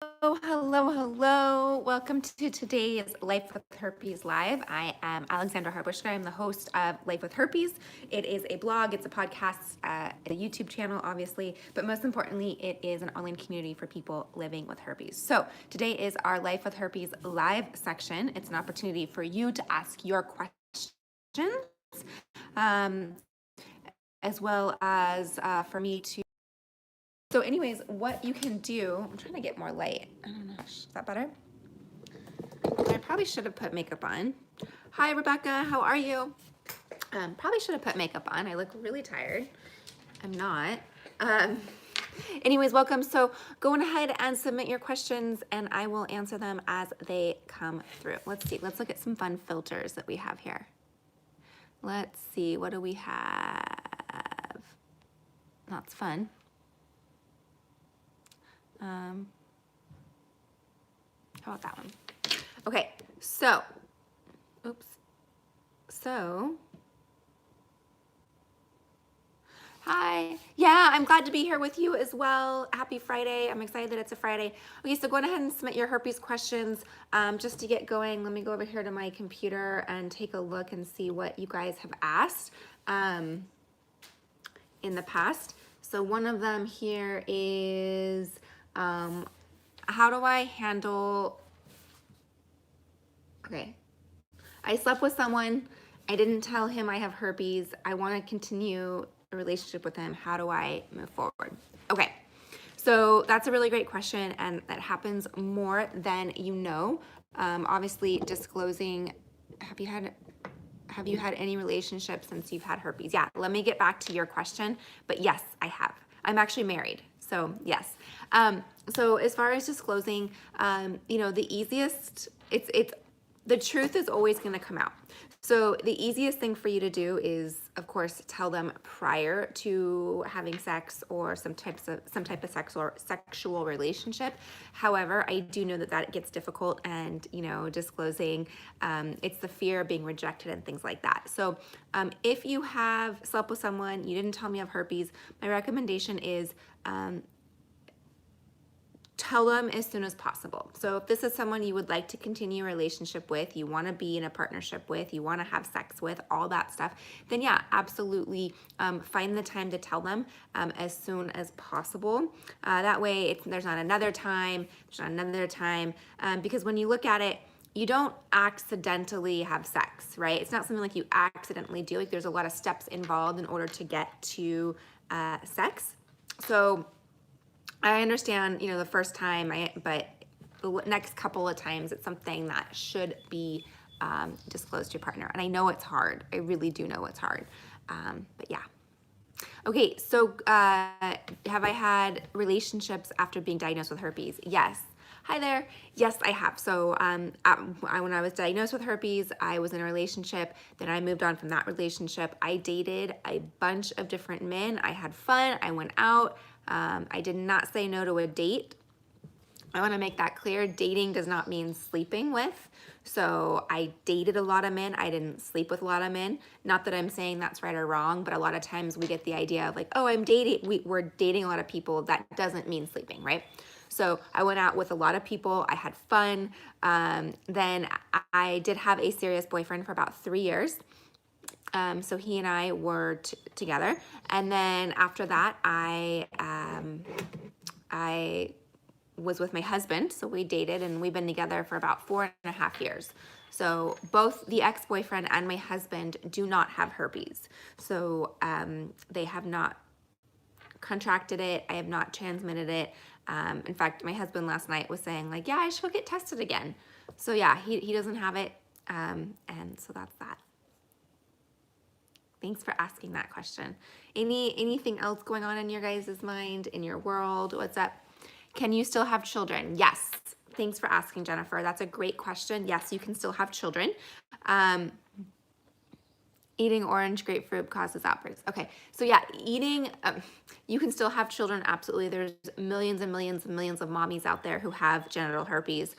Hello. Welcome to today's Life with Herpes Live. I am Alexandra Harbushka. I'm the host of Life with Herpes. It is a blog, it's a podcast, it's a YouTube channel, obviously, but most importantly, it is an online community for people living with herpes. So today is our Life with Herpes Live section. It's an opportunity for you to ask your questions, um, as well as for me to. So anyways, what you can do, I'm trying to get more light. I don't know, is that better? I probably should have put makeup on. Hi, Rebecca, how are you? Probably should have put makeup on. I look really tired. I'm not. Anyways, welcome. So go ahead and submit your questions and I will answer them as they come through. Let's see, let's look at some fun filters that we have here. Let's see, what do we have? That's fun. How about that one? Okay, so, oops. So, hi. Yeah, I'm glad to be here with you as well. Happy Friday. I'm excited that it's a Friday. Okay, so go ahead and submit your herpes questions. Just to get going, let me go over here to my computer and take a look and see what you guys have asked in the past. So one of them here is, how do I handle, okay, I slept with someone, I didn't tell him I have herpes, I want to continue a relationship with him, how do I move forward? Okay, so that's a really great question and that happens more than you know. Obviously disclosing, have you had any relationships since you've had herpes? Yeah, let me get back to your question, but yes, I have. I'm actually married, so yes. So as far as disclosing, the easiest, the truth is always going to come out. So the easiest thing for you to do is, of course, tell them prior to having sex or some type of sex or sexual relationship. However, I do know that gets difficult, and disclosing, it's the fear of being rejected and things like that. So if you have slept with someone, you didn't tell me you have herpes, my recommendation is tell them as soon as possible. So if this is someone you would like to continue a relationship with, you want to be in a partnership with, you want to have sex with, all that stuff, then yeah, absolutely find the time to tell them as soon as possible. That way there's not another time, because when you look at it, you don't accidentally have sex, right? It's not something like you accidentally do. Like there's a lot of steps involved in order to get to sex. So I understand, the first time, but the next couple of times, it's something that should be disclosed to your partner. And I know it's hard. I really do know it's hard. But yeah. Okay, so have I had relationships after being diagnosed with herpes? Yes. Hi there. Yes, I have. So when I was diagnosed with herpes, I was in a relationship. Then I moved on from that relationship. I dated a bunch of different men. I had fun. I went out. I did not say no to a date. I want to make that clear. Dating does not mean sleeping with. So I dated a lot of men. I didn't sleep with a lot of men. Not that I'm saying that's right or wrong, but a lot of times we get the idea of like, oh, we're dating a lot of people. That doesn't mean sleeping, right? So I went out with a lot of people. I had fun. Then I did have a serious boyfriend for about 3 years. So he and I were together. And then after that, I was with my husband. So we dated and we've been together for about 4.5 years. So both the ex-boyfriend and my husband do not have herpes. So they have not contracted it. I have not transmitted it. In fact, my husband last night was saying like, yeah, I should go get tested again. So yeah, he doesn't have it. And so that's that. Thanks for asking that question. Anything else going on in your guys' mind, in your world? What's up? Can you still have children? Yes. Thanks for asking, Jennifer. That's a great question. Yes, you can still have children. Eating orange grapefruit causes outbreaks. Okay, so yeah, you can still have children, absolutely. There's millions and millions and millions of mommies out there who have genital herpes.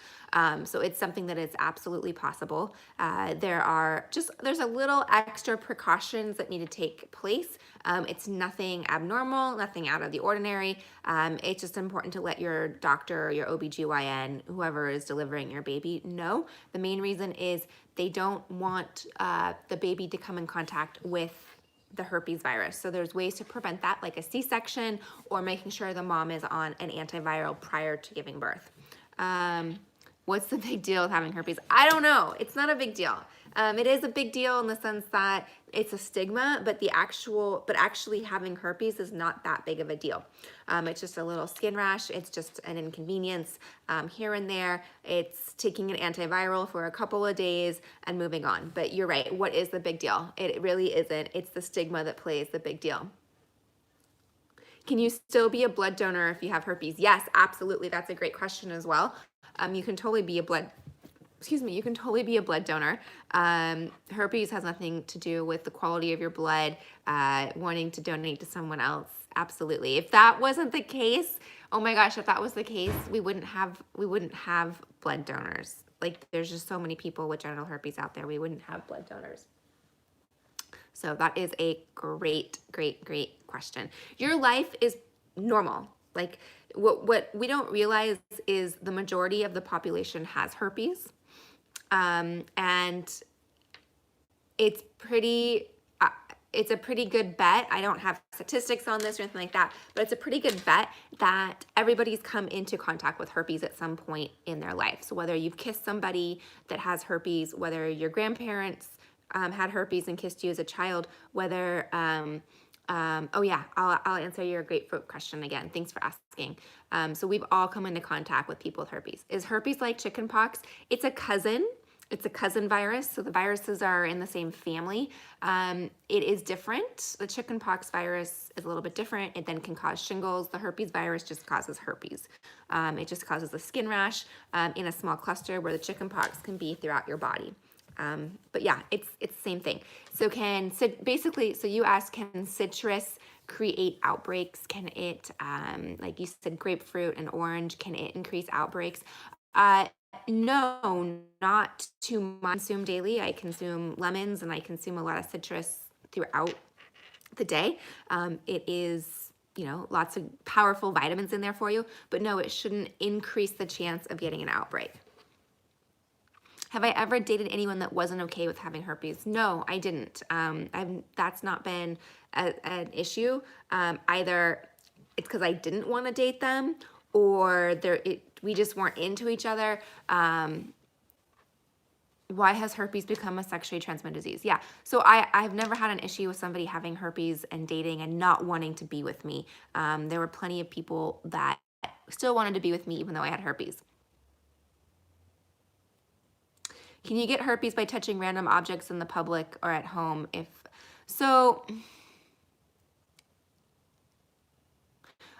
So it's something that is absolutely possible. There's a little extra precautions that need to take place It's nothing abnormal, nothing out of the ordinary. It's just important to let your doctor, your OBGYN, whoever is delivering your baby know. The main reason is they don't want the baby to come in contact with the herpes virus. So there's ways to prevent that, like a C-section or making sure the mom is on an antiviral prior to giving birth. What's the big deal with having herpes? I don't know. It's not a big deal. It is a big deal in the sense that it's a stigma, but actually having herpes is not that big of a deal. It's just a little skin rash. It's just an inconvenience here and there. It's taking an antiviral for a couple of days and moving on. But you're right. What is the big deal? It really isn't. It's the stigma that plays the big deal. Can you still be a blood donor if you have herpes? Yes, absolutely. That's a great question as well. You can totally be a blood donor. Herpes has nothing to do with the quality of your blood, wanting to donate to someone else. Absolutely. If that wasn't the case, oh my gosh, if that was the case, we wouldn't have blood donors. Like, there's just so many people with genital herpes out there. We wouldn't have blood donors. So that is a great, great, great question. Your life is normal. Like, what we don't realize is the majority of the population has herpes. And it's a pretty good bet. I don't have statistics on this or anything like that, but it's a pretty good bet that everybody's come into contact with herpes at some point in their life. So whether you've kissed somebody that has herpes, whether your grandparents had herpes and kissed you as a child, whether, oh yeah, I'll answer your grapefruit question again. Thanks for asking. So we've all come into contact with people with herpes. Is herpes like chickenpox? It's a cousin. It's a cousin virus, so the viruses are in the same family. It is different. The chickenpox virus is a little bit different. It then can cause shingles. The herpes virus just causes herpes. It just causes a skin rash in a small cluster, where the chickenpox can be throughout your body. But yeah, it's the same thing. So so you asked, can citrus create outbreaks? Can it, like you said, grapefruit and orange, can it increase outbreaks? No, not too much. I consume daily. I consume lemons and I consume a lot of citrus throughout the day. It is, lots of powerful vitamins in there for you, but no, it shouldn't increase the chance of getting an outbreak. Have I ever dated anyone that wasn't okay with having herpes? No, I didn't. That's not been an issue. Either it's because I didn't want to date them, or we just weren't into each other. Why has herpes become a sexually transmitted disease? Yeah, so I've never had an issue with somebody having herpes and dating and not wanting to be with me. There were plenty of people that still wanted to be with me even though I had herpes. Can you get herpes by touching random objects in the public or at home?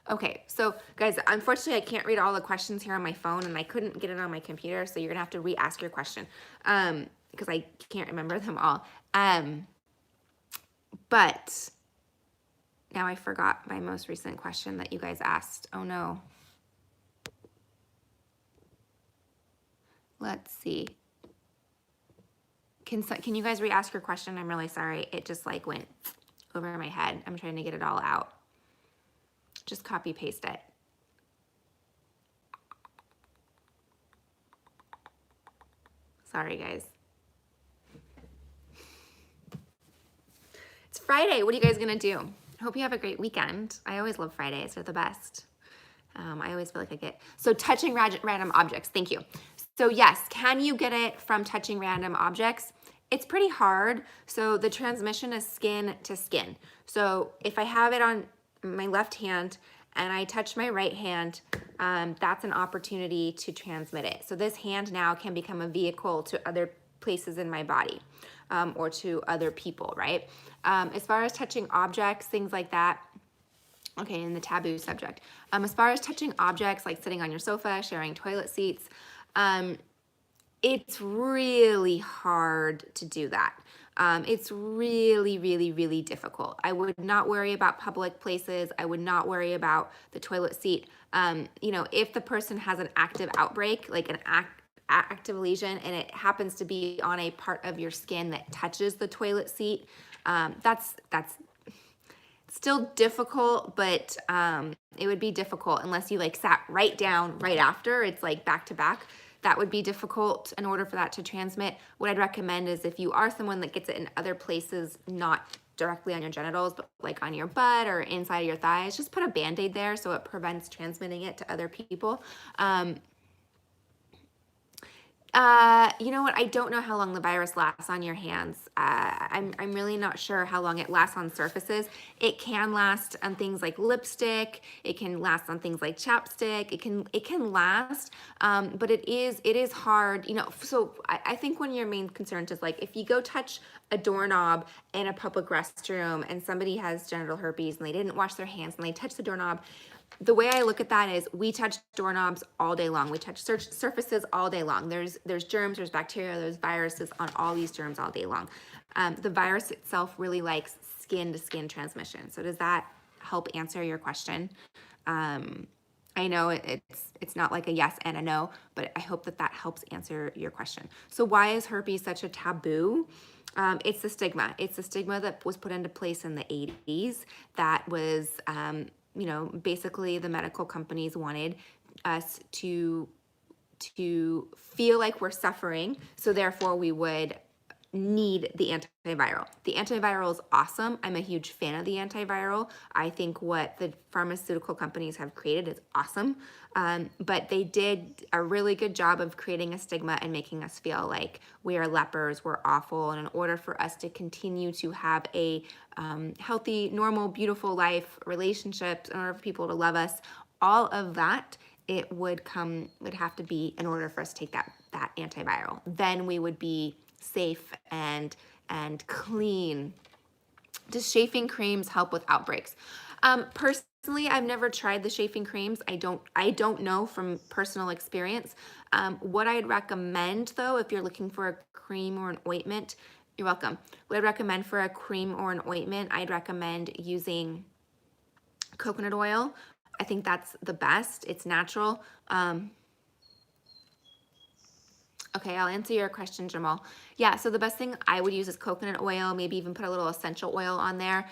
Okay, so guys, unfortunately I can't read all the questions here on my phone and I couldn't get it on my computer, so you're gonna have to re-ask your question because I can't remember them all. But now I forgot my most recent question that you guys asked. Oh no. Let's see. Can you guys re-ask your question? I'm really sorry. It just like went over my head. I'm trying to get it all out. Just copy paste it. Sorry, guys. It's Friday. What are you guys gonna do? I hope you have a great weekend. I always love Fridays. They're the best. I always feel like I get, so touching random objects. Thank you. So yes, can you get it from touching random objects? It's pretty hard. So the transmission is skin to skin. So if I have it on my left hand and I touch my right hand, that's an opportunity to transmit it. So this hand now can become a vehicle to other places in my body or to other people, right? As far as touching objects, things like that, okay, in the taboo subject. As far as touching objects like sitting on your sofa, sharing toilet seats, it's really hard to do that. It's really, really, really difficult. I would not worry about public places. I would not worry about the toilet seat. If the person has an active outbreak, like an active lesion, and it happens to be on a part of your skin that touches the toilet seat, Still difficult, but it would be difficult unless you like sat right down right after. It's like back to back. That would be difficult in order for that to transmit. What I'd recommend is if you are someone that gets it in other places, not directly on your genitals, but like on your butt or inside of your thighs, just put a Band-Aid there so it prevents transmitting it to other people. You know what? I don't know how long the virus lasts on your hands. I'm really not sure how long it lasts on surfaces. It can last on things like lipstick. It can last on things like chapstick. It can last, but it is hard. You know, so I think one of your main concerns is like if you go touch a doorknob in a public restroom and somebody has genital herpes and they didn't wash their hands and they touch the doorknob. The way I look at that is we touch doorknobs all day long. We touch surfaces all day long. There's germs, there's bacteria, there's viruses on all these germs all day long. The virus itself really likes skin to skin transmission. So does that help answer your question? I know it's not like a yes and a no, but I hope that helps answer your question. So why is herpes such a taboo? It's the stigma. It's the stigma that was put into place in the 80s that was basically the medical companies wanted us to feel like we're suffering, so therefore we would need the antiviral. The antiviral is awesome. I'm a huge fan of the antiviral. I think what the pharmaceutical companies have created is awesome, but they did a really good job of creating a stigma and making us feel like we are lepers, we're awful, and in order for us to continue to have a healthy, normal, beautiful life, relationships, in order for people to love us, all of that, it would have to be in order for us to take that antiviral. Then we would be safe and clean. Does chafing creams help with outbreaks? Personally, I've never tried the chafing creams. I don't know from personal experience. What I'd recommend though, if you're looking for a cream or an ointment, you're welcome. What I'd recommend for a cream or an ointment, I'd recommend using coconut oil. I think that's the best. It's natural. Okay, I'll answer your question, Jamal. Yeah, so the best thing I would use is coconut oil, maybe even put a little essential oil on there.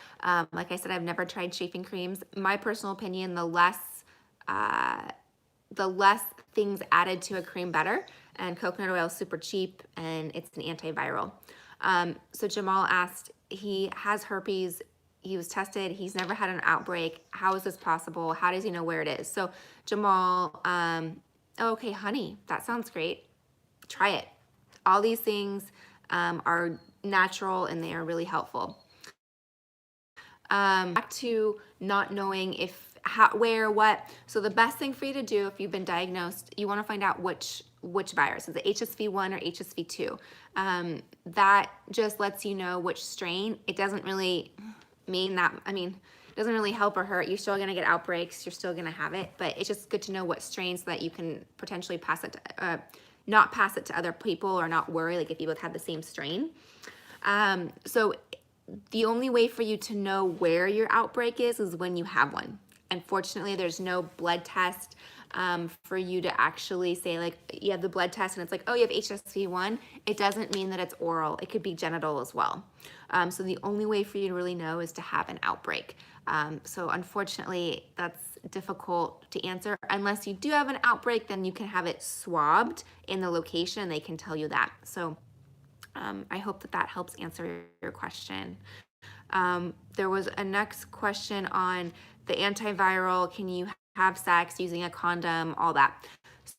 Like I said, I've never tried chafing creams. My personal opinion, the less things added to a cream, better. And coconut oil is super cheap and it's an antiviral. So Jamal asked, he has herpes. He was tested. He's never had an outbreak. How is this possible? How does he know where it is? So Jamal, okay, honey, that sounds great. Try it. All these things are natural and they are really helpful. Back to not knowing if, how, where, what. So the best thing for you to do if you've been diagnosed, you want to find out which virus. Is it HSV1 or HSV2? That just lets you know which strain. It doesn't really mean that, it doesn't really help or hurt. You're still going to get outbreaks. You're still going to have it, but it's just good to know what strain so that you can potentially pass it to, not pass it to other people or not worry like if you both have the same strain. So the only way for you to know where your outbreak is when you have one. Unfortunately, there's no blood test for you to actually say like you have the blood test and it's like, oh, you have HSV1. It doesn't mean that it's oral. It could be genital as well. So the only way for you to really know is to have an outbreak. So unfortunately, that's difficult to answer. Unless you do have an outbreak, then you can have it swabbed in the location and they can tell you that. So I hope that helps answer your question. There was a next question on the antiviral. Can you have sex using a condom? All that.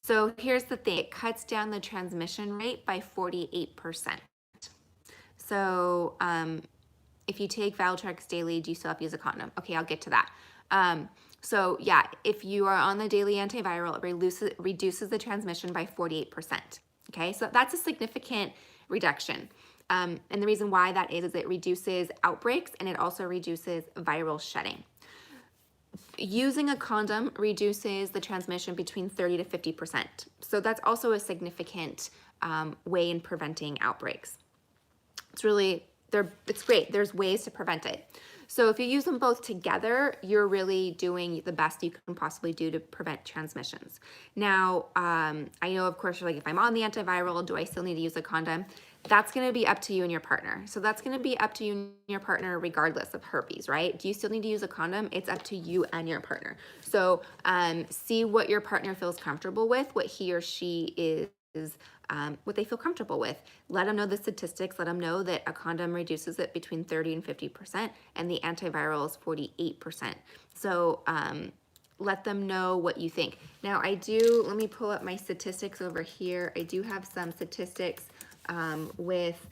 So here's the thing. It cuts down the transmission rate by 48%. So if you take Valtrex daily, do you still have to use a condom? Okay, I'll get to that. So yeah, if you are on the daily antiviral, it reduces the transmission by 48%. Okay, so that's a significant reduction. And the reason why that is it reduces outbreaks and it also reduces viral shedding. Using a condom reduces the transmission between 30 to 50%. So that's also a significant way in preventing outbreaks. It's great. There's ways to prevent it. So if you use them both together, you're really doing the best you can possibly do to prevent transmissions. Now, I know, of course, you're like, if I'm on the antiviral, do I still need to use a condom? That's going to be up to you and your partner. So that's going to be up to you and your partner regardless of herpes, right? Do you still need to use a condom? It's up to you and your partner. So see what your partner feels comfortable with, what he or she is what they feel comfortable with. Let them know the statistics. Let them know that a condom reduces it between 30 and 50%, and the antiviral is 48%. So let them know what you think. Now let me pull up my statistics over here. I do have some statistics with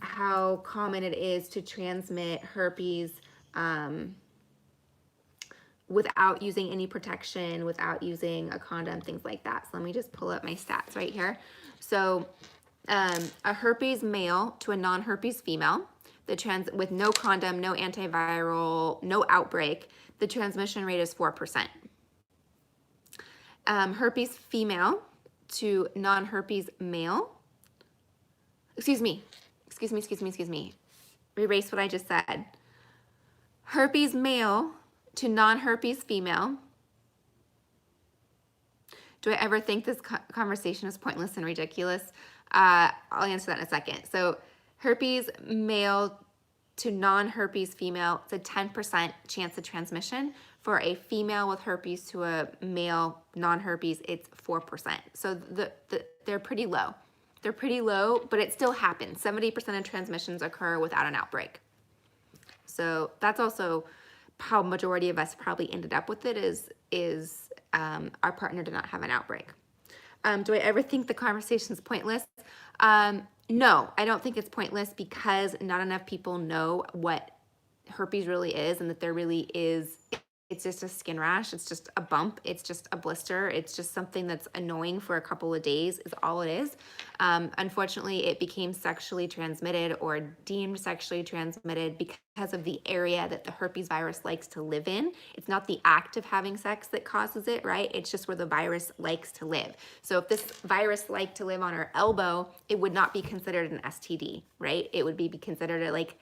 how common it is to transmit herpes without using any protection, without using a condom, things like that. So let me just pull up my stats right here. So a herpes male to a non-herpes female, with no condom, no antiviral, no outbreak, the transmission rate is 4%. Herpes female to non-herpes male, excuse me. Erase what I just said. Herpes male to non-herpes female. Do I ever think this conversation is pointless and ridiculous? I'll answer that in a second. So herpes male to non-herpes female, it's a 10% chance of transmission. For a female with herpes to a male non-herpes, it's 4%. So they're pretty low. They're pretty low, but it still happens. 70% of transmissions occur without an outbreak. So that's also how majority of us probably ended up with it, is our partner did not have an outbreak. Do I ever think the conversation is pointless? No, I don't think it's pointless, because not enough people know what herpes really is, and that there really is, it's just a skin rash. It's just a bump. It's just a blister. It's just something that's annoying for a couple of days is all it is. Unfortunately, it became sexually transmitted or deemed sexually transmitted because of the area that the herpes virus likes to live in. It's not the act of having sex that causes it, right? It's just where the virus likes to live. So if this virus liked to live on our elbow, it would not be considered an STD, right? It would be considered like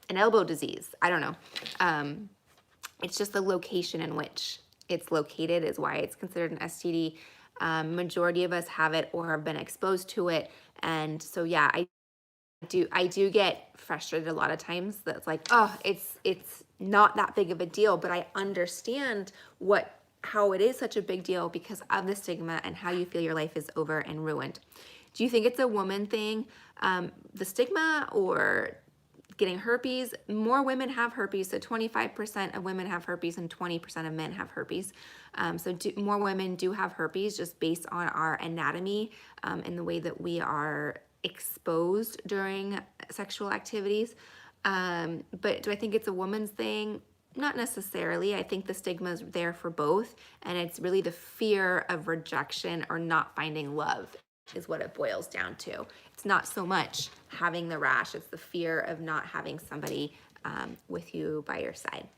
an elbow disease. I don't know. It's just the location in which it's located is why it's considered an STD. Majority of us have it or have been exposed to it. And so, yeah, I do get frustrated a lot of times. That's like, oh, it's not that big of a deal, but I understand how it is such a big deal because of the stigma and how you feel your life is over and ruined. Do you think it's a woman thing, the stigma, or getting herpes? More women have herpes, so 25% of women have herpes and 20% of men have herpes. More women do have herpes just based on our anatomy and the way that we are exposed during sexual activities. But do I think it's a woman's thing? Not necessarily. I think the stigma is there for both, and it's really the fear of rejection or not finding love is what it boils down to. It's not so much having the rash, it's the fear of not having somebody with you by your side.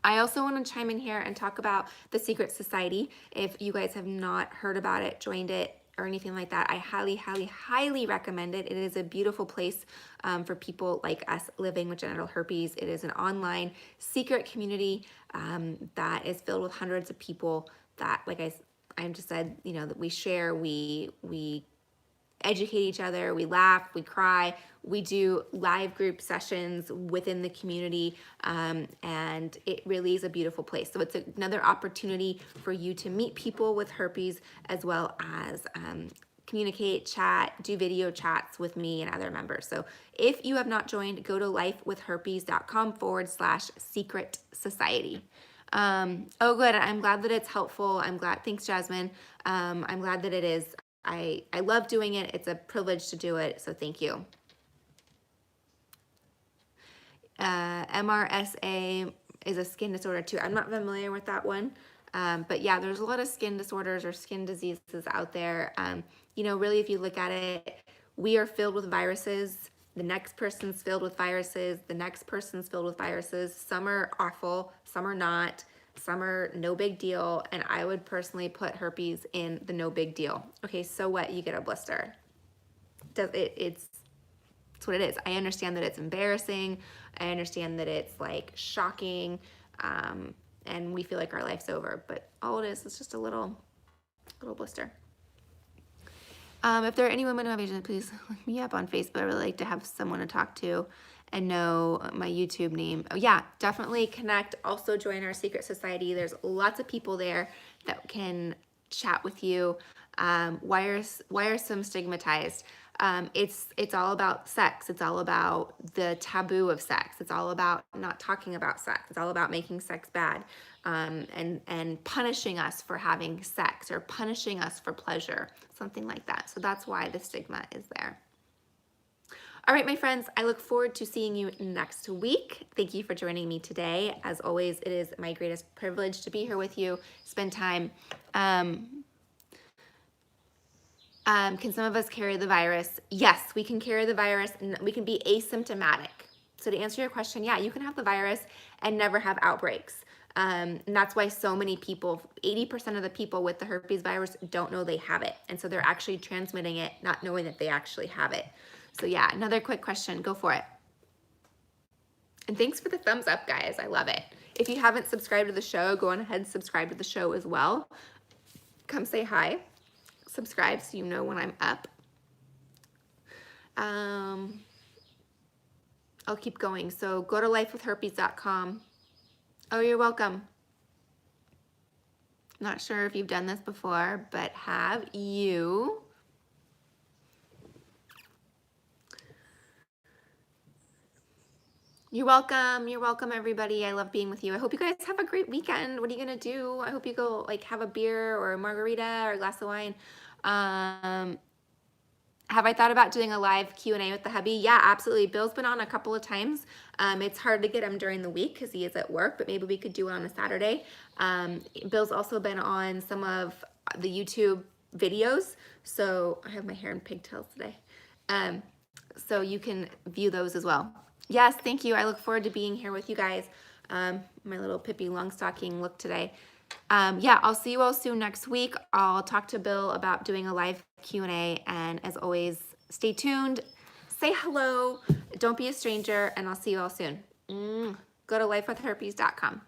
I also want to chime in here and talk about the Secret Society. If you guys have not heard about it, joined it, or anything like that, I highly, highly, highly recommend it. It is a beautiful place for people like us living with genital herpes. It is an online secret community that is filled with hundreds of people that, like I just said, that we share, we educate each other, we laugh, we cry, we do live group sessions within the community, and it really is a beautiful place. So it's another opportunity for you to meet people with herpes, as well as communicate, chat, do video chats with me and other members. So if you have not joined, go to lifewithherpes.com/secret society. Oh, good. I'm glad that it's helpful. Thanks, Jasmine. I'm glad that it is. I love doing it. It's a privilege to do it. So thank you. MRSA is a skin disorder too. I'm not familiar with that one. But yeah, there's a lot of skin disorders or skin diseases out there. Really, if you look at it, we are filled with viruses. The next person's filled with viruses. The next person's filled with viruses. Some are awful, some are not, some are no big deal. And I would personally put herpes in the no big deal. Okay, so what? You get a blister. It's That's what it is. I understand that it's embarrassing. I understand that it's like shocking, and we feel like our life's over. But all it is just a little blister. If there are any women who have agents, please look me up on Facebook. I really like to have someone to talk to and know my YouTube name. Oh yeah, definitely connect. Also join our secret society. There's lots of people there that can chat with you. Why are some stigmatized? It's all about sex. It's all about the taboo of sex. It's all about not talking about sex. It's all about making sex bad, and punishing us for having sex or punishing us for pleasure, something like that. So that's why the stigma is there. All right, my friends, I look forward to seeing you next week. Thank you for joining me today. As always, it is my greatest privilege to be here with you, spend time. Can some of us carry the virus? Yes, we can carry the virus and we can be asymptomatic. So to answer your question, yeah, you can have the virus and never have outbreaks. And that's why so many people, 80% of the people with the herpes virus don't know they have it. And so they're actually transmitting it, not knowing that they actually have it. So yeah, another quick question, go for it. And thanks for the thumbs up, guys. I love it. If you haven't subscribed to the show, go on ahead and subscribe to the show as well. Come say hi. Subscribe so you know when I'm up. I'll keep going. So go to lifewithherpes.com. Oh, you're welcome. Not sure if you've done this before, but have you? You're welcome. You're welcome, everybody. I love being with you. I hope you guys have a great weekend. What are you going to do? I hope you go like have a beer or a margarita or a glass of wine. Have I thought about doing a live Q&A with the hubby? Yeah, absolutely. Bill's been on a couple of times. It's hard to get him during the week because he is at work, but maybe we could do it on a Saturday. Bill's also been on some of the YouTube videos. So I have my hair in pigtails today. So you can view those as well. Yes, thank you. I look forward to being here with you guys. My little Pippi Longstocking look today. Yeah, I'll see you all soon next week. I'll talk to Bill about doing a live Q&A. And as always, stay tuned. Say hello. Don't be a stranger. And I'll see you all soon. Go to lifewithherpes.com.